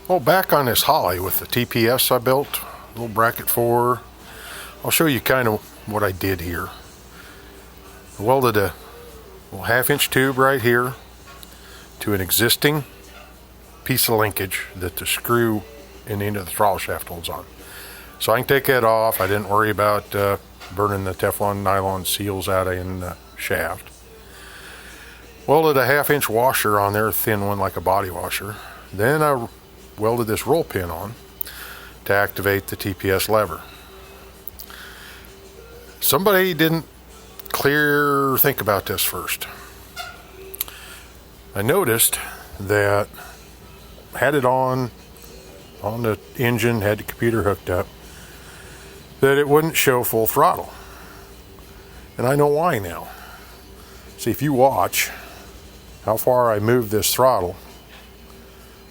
Well, back on this Holley with the TPS I built, little bracket 4, I'll show you kind of what I did here. I welded a little 1/2-inch tube right here to an existing piece of linkage that the screw in the end of the throttle shaft holds on. So I can take that off. I didn't worry about burning the Teflon nylon seals out in the shaft. Welded a 1/2-inch washer on there, a thin one like a body washer. Then I welded this roll pin on to activate the TPS lever. Somebody didn't think about this first. I noticed that I had it on the engine, had the computer hooked up, that it wouldn't show full throttle. And I know why now. See, if you watch how far I move this throttle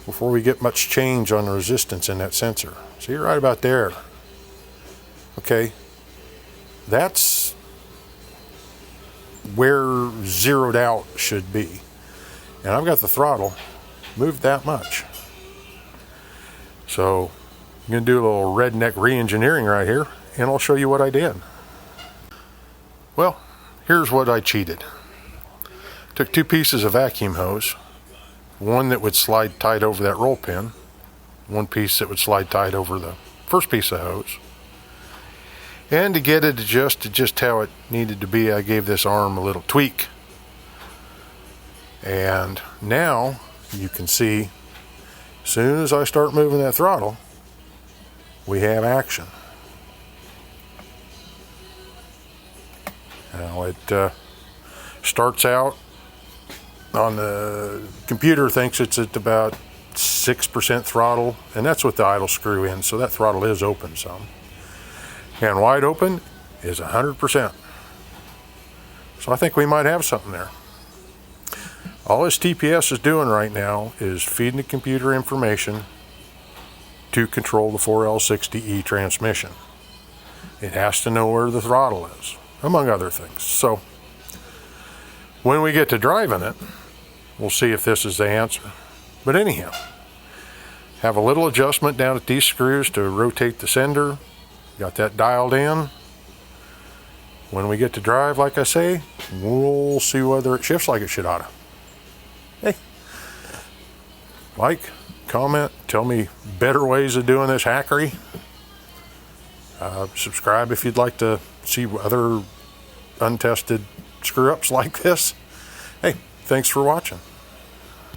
before we get much change on the resistance in that sensor. See, right about there. Okay, that's where zeroed out should be. And I've got the throttle moved that much. So I'm going to do a little redneck re-engineering right here, and I'll show you what I did. Well, here's what I cheated. Took 2 pieces of vacuum hose, one that would slide tight over that roll pin, one piece that would slide tight over the first piece of hose. And to get it adjusted just how it needed to be, I gave this arm a little tweak. And now you can see, as soon as I start moving that throttle, we have action. Now it starts out on the computer, thinks it's at about 6% throttle, and that's with the idle screw in, so that throttle is open some. And wide open is 100%. So I think we might have something there. All this TPS is doing right now is feeding the computer information to control the 4L60E transmission. It has to know where the throttle is, among other things. So when we get to driving it, we'll see if this is the answer. But anyhow, have a little adjustment down at these screws to rotate the sender. Got that dialed in. When we get to drive, like I say, we'll see whether it shifts like it should oughta. Hey, like, comment, tell me better ways of doing this hackery. Subscribe if you'd like to see other untested screw-ups like this. Hey, thanks for watching.